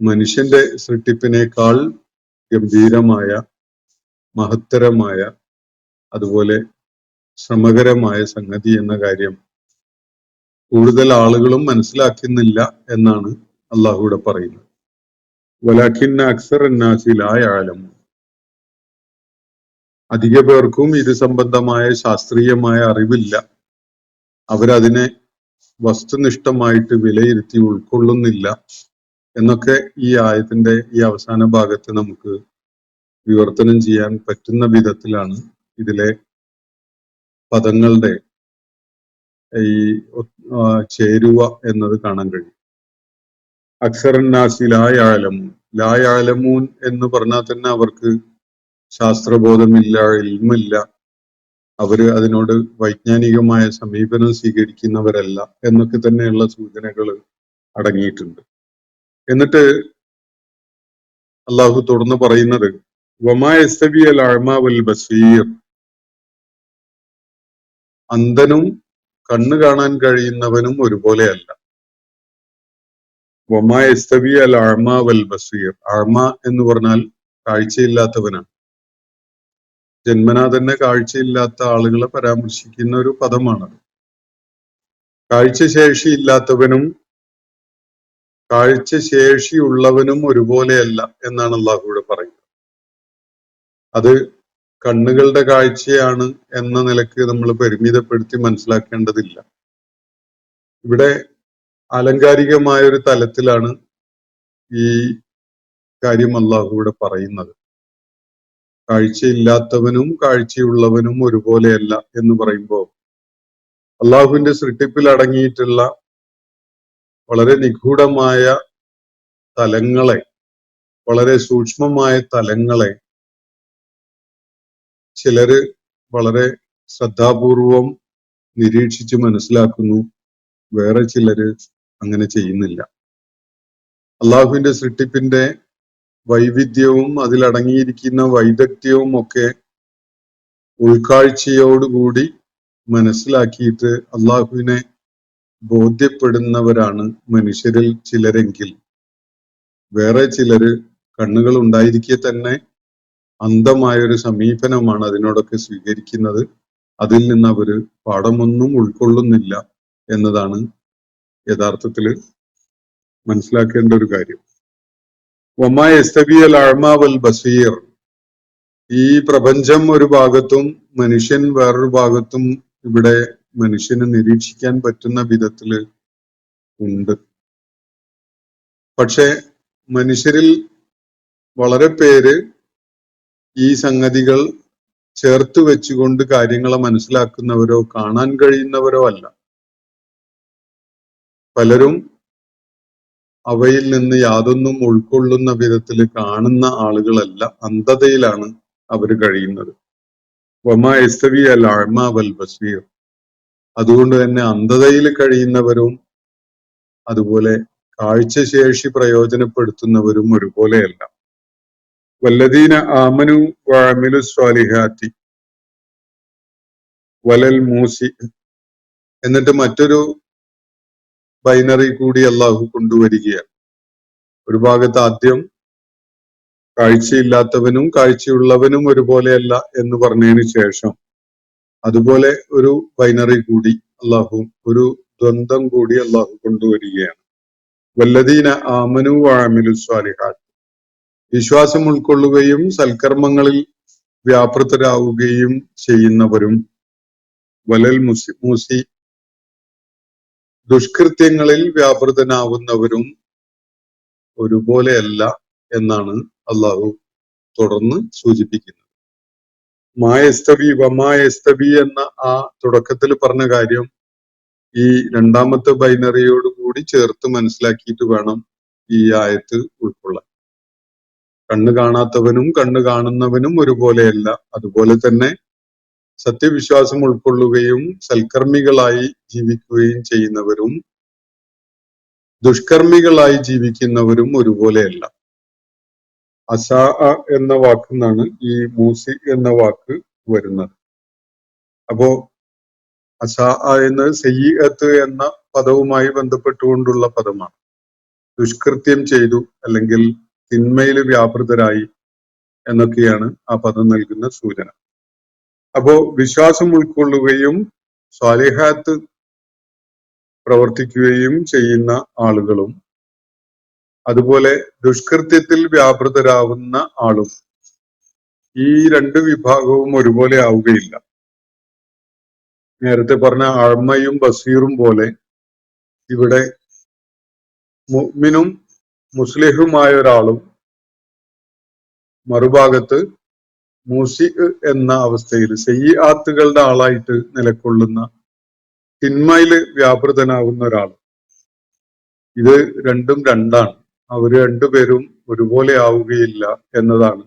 മനുഷ്യന്റെ സൃഷ്ടിപ്പിനേക്കാൾ ഗംഭീരമായ, മഹത്തരമായ, അതുപോലെ ശ്രമകരമായ സംഗതി എന്ന കാര്യം കൂടുതൽ ആളുകളും മനസ്സിലാക്കുന്നില്ല എന്നാണ് അള്ളാഹുവിടെ പറയുന്നത്. വലാക്കിന്ന അക്സറന്നാസി ലാ യഅലമൂൻ, അധിക പേർക്കും ഇത് സംബന്ധമായ ശാസ്ത്രീയമായ അറിവില്ല. അവരതിനെ വസ്തുനിഷ്ഠമായിട്ട് വിലയിരുത്തി ഉൾക്കൊള്ളുന്നില്ല എന്നൊക്കെ ഈ ആയത്തിന്റെ ഈ അവസാന ഭാഗത്ത് നമുക്ക് വിവർത്തനം ചെയ്യാൻ പറ്റുന്ന വിധത്തിലാണ് ഇതിലെ പദങ്ങളുടെ ഈ ചേരുവ എന്നത് കാണാൻ കഴിയും. അക്സറന്നാസി ലാ യഅലമൂൻ, ലാ യഅലമൂൻ എന്ന് പറഞ്ഞാൽ തന്നെ അവർക്ക് ശാസ്ത്രബോധമില്ല, ഇൽമില്ല, അവര് അതിനോട് വൈജ്ഞാനികമായ സമീപനം സ്വീകരിക്കുന്നവരല്ല എന്നൊക്കെ തന്നെയുള്ള സൂചനകൾ അടങ്ങിയിട്ടുണ്ട്. എന്നിട്ട് അള്ളാഹു തുടർന്ന് പറയുന്നത് വമാ യസ്തവിയൽ അഅ്മാ വൽ ബസീർ, അന്ധനും കണ്ണു കാണാൻ കഴിയുന്നവനും ഒരുപോലെയല്ല. വമാ യസ്തവിയൽ അഅ്മാ വൽ ബസീർ, അഅ്മ എന്ന് പറഞ്ഞാൽ കാഴ്ചയില്ലാത്തവനാണ്. ജന്മനാ തന്നെ കാഴ്ചയില്ലാത്ത ആളുകളെ പരാമർശിക്കുന്ന ഒരു പദമാണത്. കാഴ്ചശേഷി ഇല്ലാത്തവനും കാഴ്ചശേഷിയുള്ളവനും ഒരുപോലെയല്ല എന്നാണ് അള്ളാഹുവിടെ പറയുന്നത്. അത് കണ്ണുകളുടെ കാഴ്ചയാണ് എന്ന നിലക്ക് നമ്മൾ പരിമിതപ്പെടുത്തി മനസ്സിലാക്കേണ്ടതില്ല. ഇവിടെ ആലങ്കാരികമായ ഒരു തലത്തിലാണ് ഈ കാര്യം അള്ളാഹുവിടെ പറയുന്നത്. കാഴ്ചയില്ലാത്തവനും കാഴ്ചയുള്ളവനും ഒരുപോലെയല്ല എന്ന് പറയുമ്പോൾ അള്ളാഹുവിന്റെ സൃഷ്ടിപ്പിൽ അടങ്ങിയിട്ടുള്ള വളരെ നിഗൂഢമായ തലങ്ങളെ, വളരെ സൂക്ഷ്മമായ തലങ്ങളെ ചിലര് വളരെ ശ്രദ്ധാപൂർവം നിരീക്ഷിച്ച് മനസ്സിലാക്കുന്നു, വേറെ ചിലര് അങ്ങനെ ചെയ്യുന്നില്ല. അള്ളാഹുവിന്റെ സൃഷ്ടിപ്പിന്റെ വൈവിധ്യവും അതിലടങ്ങിയിരിക്കുന്ന വൈദഗ്ധ്യവും ഒക്കെ ഉൾക്കാഴ്ചയോടുകൂടി മനസ്സിലാക്കിയിട്ട് അള്ളാഹുവിനെ ബോധ്യപ്പെടുന്നവരാണ് മനുഷ്യരിൽ ചിലരെങ്കിൽ, വേറെ ചിലര് കണ്ണുകൾ ഉണ്ടായിരിക്കെ തന്നെ അന്ധമായൊരു സമീപനമാണ് അതിനോടൊക്കെ സ്വീകരിക്കുന്നത്. അതിൽ നിന്ന് അവര് പാഠമൊന്നും ഉൾക്കൊള്ളുന്നില്ല എന്നതാണ് യഥാർത്ഥത്തിൽ മനസ്സിലാക്കേണ്ട ഒരു കാര്യം. വമാ യസ്തവിയൽ അഅ്മാ വൽ ബസീർ, ഈ പ്രപഞ്ചം ഒരു ഭാഗത്തും മനുഷ്യൻ വേറൊരു ഭാഗത്തും ഇവിടെ മനുഷ്യന് നിരീക്ഷിക്കാൻ പറ്റുന്ന വിധത്തില് ഉണ്ട്. പക്ഷെ മനുഷ്യരിൽ വളരെ പേര് ഈ സംഗതികൾ ചേർത്ത് വെച്ചുകൊണ്ട് കാര്യങ്ങളെ മനസ്സിലാക്കുന്നവരോ കാണാൻ കഴിയുന്നവരോ അല്ല. പലരും അവയിൽ നിന്ന് യാതൊന്നും ഉൾക്കൊള്ളുന്ന വിധത്തിൽ കാണുന്ന ആളുകളല്ല, അന്ധതയിലാണ് അവർ കഴിയുന്നത്. വമാ യസ്തവിയൽ അഅ്മാ വൽ ബസീർ, അതുകൊണ്ട് തന്നെ അന്ധതയിൽ കഴിയുന്നവരും അതുപോലെ കാഴ്ചശേഷി പ്രയോജനപ്പെടുത്തുന്നവരും ഒരുപോലെയല്ല. വല്ലദീന ആമനു വഅമിലു സ്വാലിഹാത്തി വലൽ മൂസി, എന്നിട്ട് മറ്റൊരു ബൈനറി കൂടി അള്ളാഹു കൊണ്ടുവരികയാണ്. ഒരു ഭാഗത്ത് ആദ്യം കാഴ്ചയില്ലാത്തവനും കാഴ്ചയുള്ളവനും ഒരുപോലെയല്ല എന്ന് പറഞ്ഞതിന് ശേഷം അതുപോലെ ഒരു ബൈനറി കൂടി അള്ളാഹു, ഒരു ദ്വന്ദ്വം കൂടി അള്ളാഹു കൊണ്ടുവരികയാണ്. വല്ലദീന ആമനു വഅമിലു സ്വാലിഹാത്ത്, വിശ്വാസം ഉൾക്കൊള്ളുകയും സൽക്കർമ്മങ്ങളിൽ വ്യാപൃതരാവുകയും ചെയ്യുന്നവരും, വലൽ മൂസി, ദുഷ്കൃത്യങ്ങളിൽ വ്യാപൃതനാവുന്നവരും ഒരുപോലെയല്ല എന്നാണ് അള്ളാഹു തുടർന്ന് സൂചിപ്പിക്കുന്നത്. മായസ്തവി വമായസ്തവി എന്ന ആ തുടക്കത്തിൽ പറഞ്ഞ കാര്യം ഈ രണ്ടാമത്തെ ബൈനറിയോട് കൂടി ചേർത്ത് മനസ്സിലാക്കിയിട്ട് വേണം ഈ ആയത്ത് ഉൾക്കൊള്ളാൻ. കണ്ണ് കാണാത്തവനും കണ്ണ് കാണുന്നവനും ഒരുപോലെയല്ല. അതുപോലെ തന്നെ സത്യവിശ്വാസം ഉൾക്കൊള്ളുകയും സൽക്കർമ്മികളായി ജീവിക്കുകയും ചെയ്യുന്നവരും ദുഷ്കർമ്മികളായി ജീവിക്കുന്നവരും ഒരുപോലെയല്ല. അസാ എന്ന വാക്കിൽ ഈ മൂസി എന്ന വാക്ക് വരുന്നത്. അപ്പോ അസാ എന്നത് സയ്യിഅത്ത് എന്ന പദവുമായി ബന്ധപ്പെട്ടുകൊണ്ടുള്ള പദമാണ്. ദുഷ്കൃത്യം ചെയ്തു അല്ലെങ്കിൽ തിന്മയിൽ വ്യാപൃതരായി എന്നൊക്കെയാണ് ആ പദം നൽകുന്ന സൂചന. അപ്പോ വിശ്വാസം ഉൾക്കൊള്ളുകയും സ്വാലിഹാത്ത് പ്രവർത്തിക്കുകയും ചെയ്യുന്ന ആളുകളും അതുപോലെ ദുഷ്കൃത്യത്തിൽ വ്യാപൃതരാവുന്ന ആളും ഈ രണ്ട് വിഭാഗവും ഒരുപോലെ ആവുകയില്ല. നേരത്തെ പറഞ്ഞ അഴ്മയും ബസീറും പോലെ ഇവിടെ മുഅ്മിനും മുസ്ലിഹുമായ ഒരാളും മറുഭാഗത്ത് മൂസി എന്ന അവസ്ഥയിൽ സയ്യിആത്തുകളുടെ ആളായിട്ട് നിലകൊള്ളുന്ന തിന്മയില് വ്യാപൃതനാകുന്ന ഒരാൾ. ഇത് രണ്ടും രണ്ടാണ്. അവര് രണ്ടുപേരും ഒരുപോലെ ആവുകയില്ല എന്നതാണ്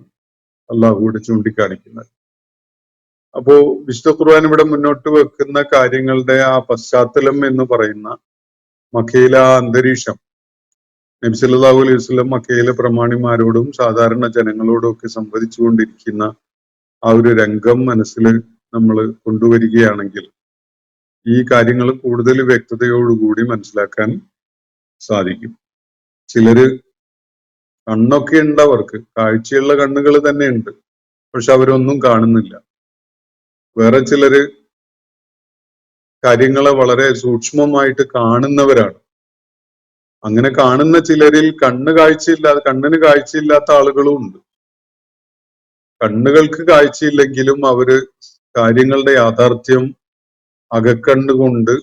അള്ളാഹുവിടെ ചൂണ്ടിക്കാണിക്കുന്നത്. അപ്പോ വിശുദ്ധ ഖുർആൻ ഇവിടെ മുന്നോട്ട് വെക്കുന്ന കാര്യങ്ങളുടെ ആ പശ്ചാത്തലം എന്ന് പറയുന്ന മക്കയിലെ ആ അന്തരീക്ഷം, നബി സല്ലല്ലാഹു അലൈഹി വസല്ലം മക്കയിലെ പ്രമാണിമാരോടും സാധാരണ ജനങ്ങളോടും ഒക്കെ സംവദിച്ചു കൊണ്ടിരിക്കുന്ന ആ ഒരു രംഗം മനസ്സിൽ നമ്മൾ കൊണ്ടുവരികയാണെങ്കിൽ ഈ കാര്യങ്ങൾ കൂടുതൽ വ്യക്തതയോടുകൂടി മനസ്സിലാക്കാൻ സാധിക്കും. ചിലര് കണ്ണൊക്കെ ഉണ്ട്, അവർക്ക് കാഴ്ചയുള്ള കണ്ണുകൾ തന്നെ ഉണ്ട്, പക്ഷെ അവരൊന്നും കാണുന്നില്ല. വേറെ ചിലര് കാര്യങ്ങളെ വളരെ സൂക്ഷ്മമായിട്ട് കാണുന്നവരാണ്. അങ്ങനെ കാണുന്ന ചിലരിൽ കണ്ണിന് കാഴ്ചയില്ലാത്ത ആളുകളും ഉണ്ട്. കണ്ണുകൾക്ക് കാഴ്ചയില്ലെങ്കിലും അവര് കാര്യങ്ങളുടെ യാഥാർത്ഥ്യം അകക്കണ്ണുകൊണ്ട്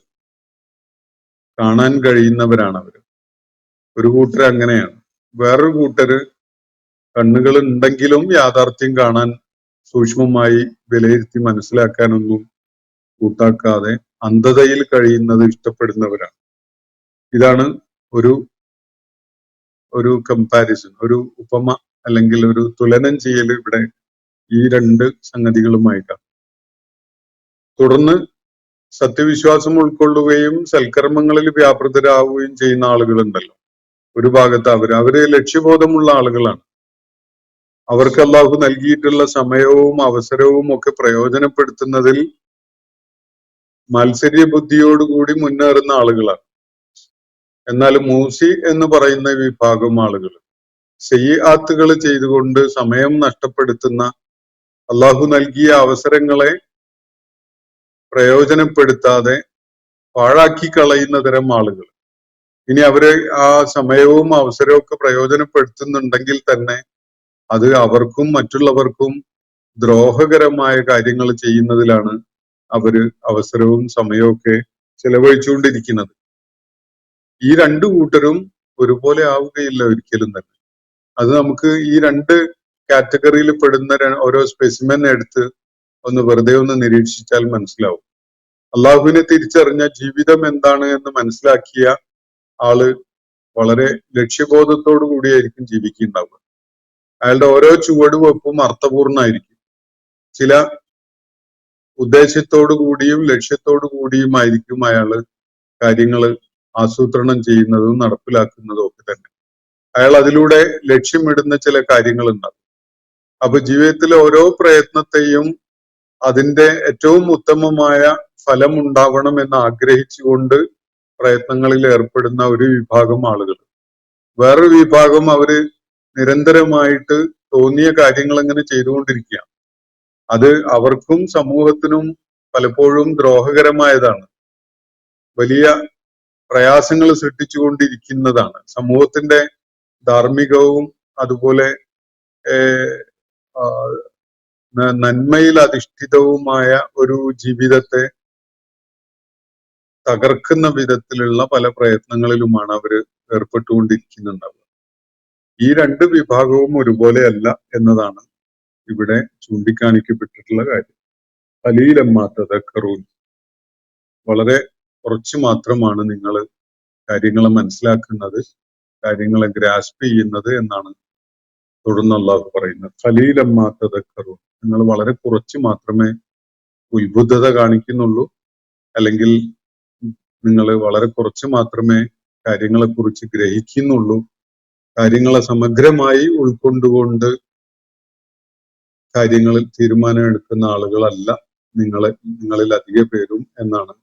കാണാൻ കഴിയുന്നവരാണ് അവര്. ഒരു കൂട്ടര് അങ്ങനെയാണ്. വേറൊരു കൂട്ടര് കണ്ണുകൾ ഉണ്ടെങ്കിലും യാഥാർത്ഥ്യം കാണാൻ സൂക്ഷ്മമായി വിലയിരുത്തി മനസ്സിലാക്കാനൊന്നും കൂട്ടാക്കാതെ അന്ധതയിൽ കഴിയുന്നത് ഇഷ്ടപ്പെടുന്നവരാണ്. ഇതാണ് ഒരു കമ്പാരിസൺ, ഒരു ഉപമ അല്ലെങ്കിൽ ഒരു തുലനം ചെയ്യൽ ഇവിടെ ഈ രണ്ട് സംഗതികളുമായിട്ടാണ്. തുടർന്ന് സത്യവിശ്വാസം ഉൾക്കൊള്ളുകയും സൽക്കർമ്മങ്ങളിൽ വ്യാപൃതരാവുകയും ചെയ്യുന്ന ആളുകളുണ്ടല്ലോ, ഒരു ഭാഗത്ത് അവര് ലക്ഷ്യബോധമുള്ള ആളുകളാണ്. അവർക്ക് അള്ളാഹു നൽകിയിട്ടുള്ള സമയവും അവസരവും ഒക്കെ പ്രയോജനപ്പെടുത്തുന്നതിൽ മത്സര്യ ബുദ്ധിയോടുകൂടി മുന്നേറുന്ന ആളുകളാണ്. എന്നാൽ മൂസി എന്ന് പറയുന്ന വിഭാഗം ആളുകൾ സയ്യിആത്തുകൾ ചെയ്തുകൊണ്ട് സമയം നഷ്ടപ്പെടുത്തുന്ന, അള്ളാഹു നൽകിയ അവസരങ്ങളെ പ്രയോജനപ്പെടുത്താതെ പാഴാക്കി കളയുന്ന തരം ആളുകൾ. ഇനി അവര് ആ സമയവും അവസരവും ഒക്കെ പ്രയോജനപ്പെടുത്തുന്നുണ്ടെങ്കിൽ തന്നെ അത് അവർക്കും മറ്റുള്ളവർക്കും ദ്രോഹകരമായ കാര്യങ്ങൾ ചെയ്യുന്നതിലാണ് അവര് അവസരവും സമയവും ഒക്കെ ചെലവഴിച്ചുകൊണ്ടിരിക്കുന്നത്. ഈ രണ്ടു കൂട്ടരും ഒരുപോലെ ആവുകയില്ല ഒരിക്കലും തന്നെ. അത് നമുക്ക് ഈ രണ്ട് കാറ്റഗറിയിൽ പെടുന്ന ഓരോ സ്പെസിമെൻ എടുത്ത് വെറുതെ ഒന്ന് നിരീക്ഷിച്ചാൽ മനസ്സിലാവും. അള്ളാഹുവിനെ തിരിച്ചറിഞ്ഞ ജീവിതം എന്താണ് എന്ന് മനസ്സിലാക്കിയ ആള് വളരെ ലക്ഷ്യബോധത്തോടു കൂടിയായിരിക്കും ജീവിക്കുന്നുണ്ടാവുക. അയാളുടെ ഓരോ ചുവടുവെപ്പും അർത്ഥപൂർണ്ണമായിരിക്കും. ചില ഉദ്ദേശത്തോടു കൂടിയും ലക്ഷ്യത്തോടു കൂടിയുമായിരിക്കും അയാള് കാര്യങ്ങൾ ആസൂത്രണം ചെയ്യുന്നതും നടപ്പിലാക്കുന്നതും ഒക്കെ തന്നെ. അയാൾ അതിലൂടെ ലക്ഷ്യമിടുന്ന ചില കാര്യങ്ങളുണ്ടാകും. അപ്പൊ ജീവിതത്തിലെ ഓരോ പ്രയത്നത്തെയും അതിന്റെ ഏറ്റവും ഉത്തമമായ ഫലം ഉണ്ടാവണം എന്ന് ആഗ്രഹിച്ചുകൊണ്ട് പ്രയത്നങ്ങളിൽ ഏർപ്പെടുന്ന ഒരു വിഭാഗം ആളുകൾ. വേറൊരു വിഭാഗം അവര് നിരന്തരമായിട്ട് തോന്നിയ കാര്യങ്ങൾ അങ്ങനെ ചെയ്തുകൊണ്ടിരിക്കുകയാണ്. അത് അവർക്കും സമൂഹത്തിനും പലപ്പോഴും ദ്രോഹകരമായതാണ്, വലിയ പ്രയാസങ്ങൾ സൃഷ്ടിച്ചുകൊണ്ടിരിക്കുന്നതാണ്. സമൂഹത്തിന്റെ ധാർമ്മികവും അതുപോലെ നന്മയിൽ അധിഷ്ഠിതവുമായ ഒരു ജീവിതത്തെ തകർക്കുന്ന വിധത്തിലുള്ള പല പ്രയത്നങ്ങളിലുമാണ് അവര് ഏർപ്പെട്ടുകൊണ്ടിരിക്കുന്നുണ്ടാവുക. ഈ രണ്ട് വിഭാഗവും ഒരുപോലെയല്ല എന്നതാണ് ഇവിടെ ചൂണ്ടിക്കാണിക്കപ്പെട്ടിട്ടുള്ള കാര്യം. ഖലീലമ്മാ തദക്കറൂൻ, വളരെ കുറച്ച് മാത്രമാണ് നിങ്ങൾ കാര്യങ്ങളെ മനസ്സിലാക്കുന്നത്, കാര്യങ്ങളെ ഗ്രാസ്പ് ചെയ്യുന്നത് എന്നാണ് തുടർന്ന് അള്ളാഹു പറയുന്നത് ഖലീലമ്മാ തദക്കറൂൻ, നിങ്ങൾ വളരെ കുറച്ച് മാത്രമേ ഉത്ബുദ്ധത കാണിക്കുന്നുള്ളൂ, അല്ലെങ്കിൽ നിങ്ങൾ വളരെ കുറച്ച് മാത്രമേ കാര്യങ്ങളെ കുറിച്ച് ഗ്രഹിക്കുന്നുള്ളൂ. കാര്യങ്ങളെ സമഗ്രമായി ഉൾക്കൊണ്ടുകൊണ്ട് കാര്യങ്ങളിൽ തീരുമാനമെടുക്കുന്ന ആളുകളല്ല നിങ്ങളിൽ അധിക പേരും എന്നാണ്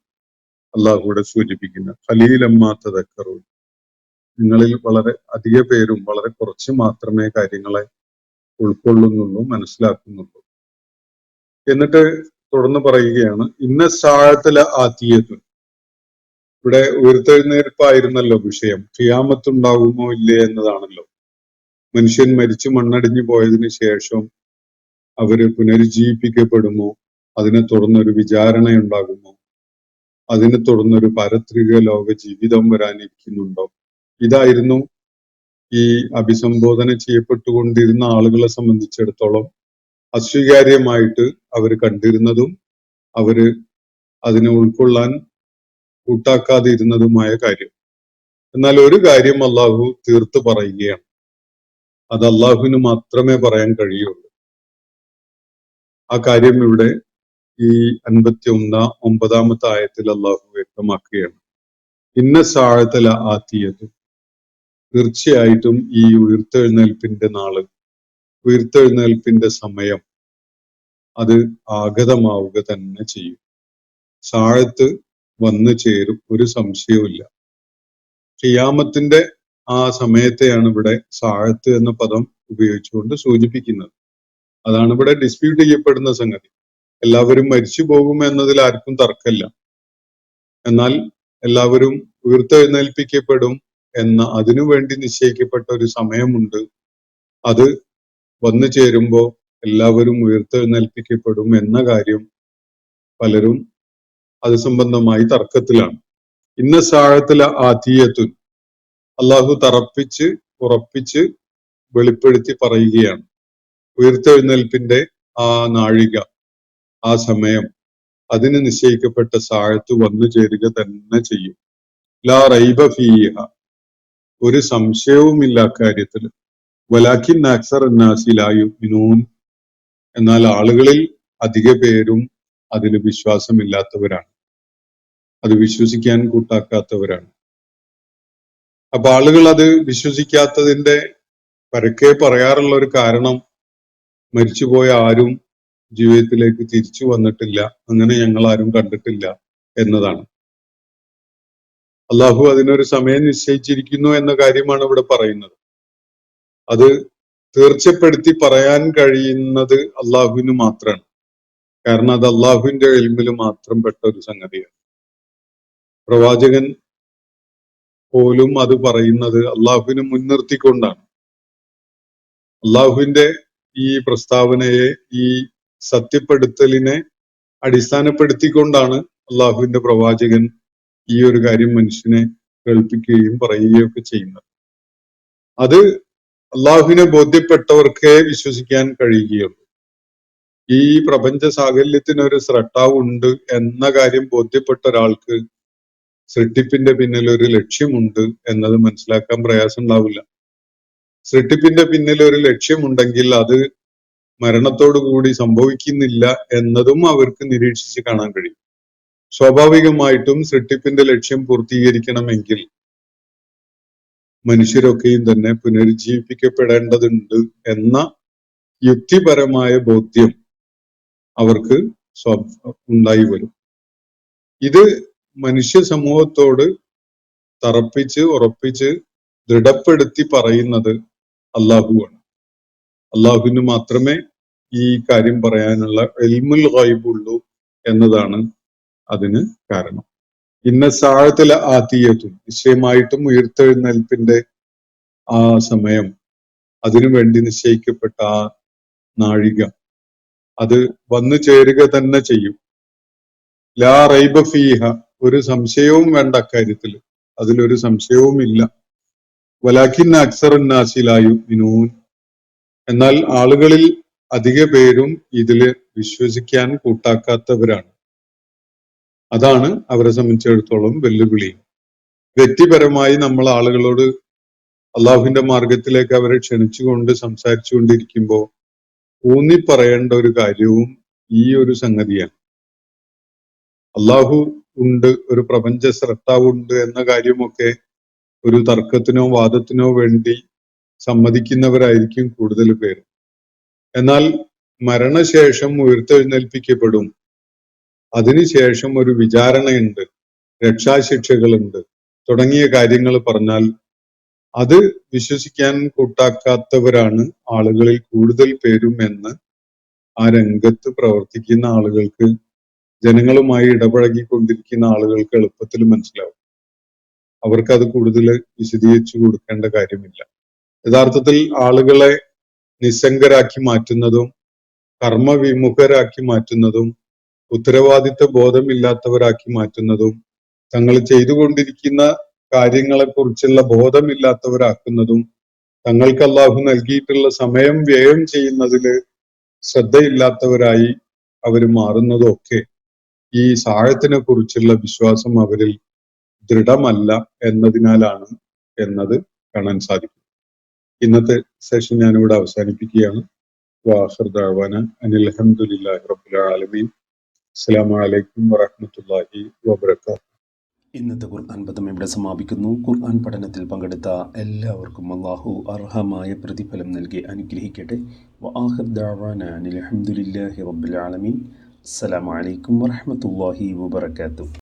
അള്ളാഹുവിടെ സൂചിപ്പിക്കുന്നത്. ഖലീലമ്മാ തദക്കറൂൻ, നിങ്ങളിൽ വളരെ അധിക പേരും വളരെ കുറച്ച് മാത്രമേ കാര്യങ്ങളെ ഉൾക്കൊള്ളുന്നുള്ളൂ, മനസ്സിലാക്കുന്നുള്ളൂ. എന്നിട്ട് തുടർന്ന് പറയുകയാണ് ഇന്ന സാഴത്തിലെ ആത്തിയത്ത്. ഇവിടെ ഉയർത്തെഴുന്നേൽപ്പായിരുന്നല്ലോ വിഷയം. ഖിയാമത്തുണ്ടാകുമോ ഇല്ലേ എന്നതാണല്ലോ. മനുഷ്യൻ മരിച്ചു മണ്ണടിഞ്ഞു പോയതിനു ശേഷം അവര് പുനരുജ്ജീവിപ്പിക്കപ്പെടുമോ, അതിനെ തുടർന്നൊരു വിചാരണയുണ്ടാകുമോ, അതിനെ തുടർന്നൊരു പാരത്രിക ലോക ജീവിതം വരാനിരിക്കുന്നുണ്ടോ? ഇതായിരുന്നു ഈ അഭിസംബോധന ചെയ്യപ്പെട്ടുകൊണ്ടിരുന്ന ആളുകളെ സംബന്ധിച്ചിടത്തോളം അസ്വീകാര്യമായിട്ട് അവർ കണ്ടിരുന്നതും അവര് അതിനെ ഉൾക്കൊള്ളാൻ കൂട്ടാക്കാതിരുന്നതുമായ കാര്യം. എന്നാൽ ഒരു കാര്യം അള്ളാഹു തീർത്ത് പറയുകയാണ്. അത് അള്ളാഹുവിന് മാത്രമേ പറയാൻ കഴിയുള്ളൂ. ആ കാര്യം ഇവിടെ ഈ 59 ആയത്തിൽ അള്ളാഹു വ്യക്തമാക്കുകയാണ്. ഇന്ന സാഴത്തല ആത്തിയത്, തീർച്ചയായിട്ടും ഈ ഉയർത്തെഴുന്നേൽപ്പിന്റെ നാള്, ഉയർത്തെഴുന്നേൽപ്പിന്റെ സമയം അത് ആഗതമാവുക തന്നെ ചെയ്യും. സാഴത്ത് വന്നു ചേരും, ഒരു സംശയവുമില്ല. ഖിയാമത്തിന്റെ ആ സമയത്തെയാണ് ഇവിടെ സാഴത്ത് എന്ന പദം ഉപയോഗിച്ചുകൊണ്ട് സൂചിപ്പിക്കുന്നത്. അതാണ് ഇവിടെ ഡിസ്പ്യൂട്ട് ചെയ്യപ്പെടുന്ന സംഗതി. എല്ലാവരും മരിച്ചു പോകും എന്നതിൽ ആർക്കും തർക്കമില്ല. എന്നാൽ എല്ലാവരും ഉയർത്തെഴുന്നേൽപ്പിക്കപ്പെടും എന്ന അതിനുവേണ്ടി നിശ്ചയിക്കപ്പെട്ട ഒരു സമയമുണ്ട്. അത് വന്നു ചേരുമ്പോൾ എല്ലാവരും ഉയർത്തെഴുന്നേൽപ്പിക്കപ്പെടും എന്ന കാര്യം പലരും അത് സംബന്ധമായി തർക്കത്തിലാണ്. ഇന്ന സാഴത്തിലെ ആതീയത്തുൻ, അള്ളാഹു തറപ്പിച്ച് ഉറപ്പിച്ച് വെളിപ്പെടുത്തി പറയുകയാണ്. ഉയർത്തെഴുന്നേൽപ്പിന്റെ ആ നാഴിക, ആ സമയം, അതിന് നിശ്ചയിക്കപ്പെട്ട സാഴത്ത് വന്നു ചേരുക തന്നെ ചെയ്യും. ലാ റൈബ ഫീഹ, ഒരു സംശയവുമില്ല അക്കാര്യത്തിൽ. വലാക്കിൻ അക്സർ അന്നാസി ലാ യുഅ്മിനൂൻ, എന്നാൽ ആളുകളിൽ അധിക പേരും അതിൽ വിശ്വാസമില്ലാത്തവരാണ്, അത് വിശ്വസിക്കാൻ കൂട്ടാക്കാത്തവരാണ്. അപ്പൊ ആളുകൾ അത് വിശ്വസിക്കാത്തതിന്റെ പരക്കെ പറയാറുള്ള ഒരു കാരണം, മരിച്ചുപോയ ആരും ജീവിതത്തിലേക്ക് തിരിച്ചു വന്നിട്ടില്ല, അങ്ങനെ ഞങ്ങൾ ആരും കണ്ടിട്ടില്ല എന്നതാണ്. അള്ളാഹു അതിനൊരു സമയം നിശ്ചയിച്ചിരിക്കുന്നു എന്ന കാര്യമാണ് ഇവിടെ പറയുന്നത്. അത് തീർച്ചപ്പെടുത്തി പറയാൻ കഴിയുന്നത് അള്ളാഹുവിന് മാത്രമാണ്. കാരണം അത് അള്ളാഹുവിന്റെ ഇൽമിൽ മാത്രം പെട്ട ഒരു സംഗതിയാണ്. പ്രവാചകൻ പോലും അത് പറയുന്നത് അള്ളാഹുവിനെ മുൻനിർത്തിക്കൊണ്ടാണ്. അള്ളാഹുവിന്റെ ഈ പ്രസ്താവനയെ, ഈ സത്യപ്പെടുത്തലിനെ അടിസ്ഥാനപ്പെടുത്തിക്കൊണ്ടാണ് അള്ളാഹുവിന്റെ പ്രവാചകൻ ഈ ഒരു കാര്യം മനുഷ്യനെ കേൾപ്പിക്കുകയും പറയുകയും ഒക്കെ ചെയ്യുന്നത്. അത് അള്ളാഹുവിനെ ബോധ്യപ്പെട്ടവർക്കേ വിശ്വസിക്കാൻ കഴിയുകയുള്ളൂ. ഈ പ്രപഞ്ച സാകല്യത്തിനൊരു സ്രട്ടാവുണ്ട് എന്ന കാര്യം ബോധ്യപ്പെട്ട ഒരാൾക്ക് സൃഷ്ടിപ്പിന്റെ പിന്നിൽ ഒരു ലക്ഷ്യമുണ്ട് എന്നത് മനസ്സിലാക്കാൻ പ്രയാസം ഉണ്ടാവില്ല. സൃഷ്ടിപ്പിന്റെ പിന്നിൽ ഒരു ലക്ഷ്യമുണ്ടെങ്കിൽ അത് മരണത്തോടു കൂടി സംഭവിക്കുന്നില്ല എന്നതും അവർക്ക് നിരീക്ഷിച്ച് കാണാൻ കഴിയും. സ്വാഭാവികമായിട്ടും സൃഷ്ടിപ്പിന്റെ ലക്ഷ്യം പൂർത്തീകരിക്കണമെങ്കിൽ മനുഷ്യരൊക്കെയും തന്നെ പുനരുജ്ജീവിപ്പിക്കപ്പെടേണ്ടതുണ്ട് എന്ന യുക്തിപരമായ ബോധ്യം അവർക്ക് ഉണ്ടായി വരും. ഇത് മനുഷ്യ സമൂഹത്തോട് തറപ്പിച്ച് ഉറപ്പിച്ച് ദൃഢപ്പെടുത്തി പറയുന്നത് അള്ളാഹുവാണ്. അള്ളാഹുവിന് മാത്രമേ ഈ കാര്യം പറയാനുള്ള ഇൽമുൽ ഗൈബുള്ളൂ എന്നതാണ് അതിന് കാരണം. ഇന്ന സാഴത്തിലെ ആതീയത്തും, നിശ്ചയമായിട്ടും ഉയർത്തെഴുന്നേൽപ്പിന്റെ ആ സമയം, അതിനു വേണ്ടി നിശ്ചയിക്കപ്പെട്ട ആ നാഴിക, അത് വന്നു ചേരുക തന്നെ ചെയ്യും. ലാ റൈബ ഫീഹ, ഒരു സംശയവും വേണ്ട അക്കാര്യത്തിൽ, അതിലൊരു സംശയവും ഇല്ല. വലാക്കിൻ അക്സർ നാസി ലാ യുഅ്മിനൂൻ, എന്നാൽ ആളുകളിൽ അധിക പേരും ഇതില് വിശ്വസിക്കാൻ കൂട്ടാക്കാത്തവരാണ്. അതാണ് അവരെ സംബന്ധിച്ചിടത്തോളം വെല്ലുവിളി. വ്യക്തിപരമായി നമ്മൾ ആളുകളോട് അള്ളാഹുവിന്റെ മാർഗത്തിലേക്ക് അവരെ ക്ഷണിച്ചുകൊണ്ട് സംസാരിച്ചുകൊണ്ടിരിക്കുമ്പോൾ ഊന്നി പറയേണ്ട ഒരു കാര്യവും ഈ ഒരു സംഗതിയാണ്. അള്ളാഹു ഉണ്ട്, ഒരു പ്രപഞ്ച സ്രഷ്ടാവുണ്ട് എന്ന കാര്യമൊക്കെ ഒരു തർക്കത്തിനോ വാദത്തിനോ വേണ്ടി സമ്മതിക്കുന്നവരായിരിക്കും കൂടുതൽ പേര്. എന്നാൽ മരണശേഷം ഉയർത്തെഴുന്നേൽപ്പിക്കപ്പെടും, അതിനുശേഷം ഒരു വിചാരണയുണ്ട്, രക്ഷാശിക്ഷകളുണ്ട് തുടങ്ങിയ കാര്യങ്ങൾ പറഞ്ഞാൽ അത് വിശ്വസിക്കാൻ കൂട്ടാക്കാത്തവരാണ് ആളുകളിൽ കൂടുതൽ പേരും എന്ന് ആ രംഗത്ത് പ്രവർത്തിക്കുന്ന ആളുകൾക്ക്, ജനങ്ങളുമായി ഇടപഴകിക്കൊണ്ടിരിക്കുന്ന ആളുകൾക്ക് എളുപ്പത്തിൽ മനസ്സിലാവും. അവർക്കത് കൂടുതൽ വിശദീകരിച്ചു കൊടുക്കേണ്ട കാര്യമില്ല. യഥാർത്ഥത്തിൽ ആളുകളെ നിസ്സംഗരാക്കി മാറ്റുന്നതും കർമ്മവിമുഖരാക്കി മാറ്റുന്നതും ഉത്തരവാദിത്ത ബോധമില്ലാത്തവരാക്കി മാറ്റുന്നതും തങ്ങൾ ചെയ്തുകൊണ്ടിരിക്കുന്ന കാര്യങ്ങളെ കുറിച്ചുള്ള ബോധമില്ലാത്തവരാക്കുന്നതും തങ്ങൾക്ക് അള്ളാഹു നൽകിയിട്ടുള്ള സമയം വ്യയം ചെയ്യുന്നതിൽ ശ്രദ്ധയില്ലാത്തവരായി അവർ മാറുന്നതും ഒക്കെ ഈ സാഴത്തിനെ കുറിച്ചുള്ള വിശ്വാസം അവരിൽ ദൃഢമല്ല എന്നതിനാലാണ് എന്നത് കാണാൻ സാധിക്കും. ഇന്നത്തെ സെഷൻ ഞാനിവിടെ അവസാനിപ്പിക്കുകയാണ്. വാഖിർ ദഅവാന അനിൽ ഹംദുലില്ലാഹി റബ്ബിൽ ആലമീൻ. അസ്സലാമു അലൈക്കും വറഹ്മത്തുള്ളാഹി വബറകാതുഹു. ഇന്നത്തെ ഖുർആൻ പദം ഇവിടെ സമാപിക്കുന്നു. ഖുർആൻ പഠനത്തിൽ പങ്കെടുത്ത എല്ലാവർക്കും അല്ലാഹു അർഹമായ പ്രതിഫലം നൽകി അനുഗ്രഹിക്കട്ടെ. വആഖിർ ദഅവാന അനിൽ ഹംദുലില്ലാഹി റബ്ബിൽ ആലമീൻ. അസ്സലാമു അലൈക്കും വറഹ്മത്തുള്ളാഹി വബറകാതുഹു.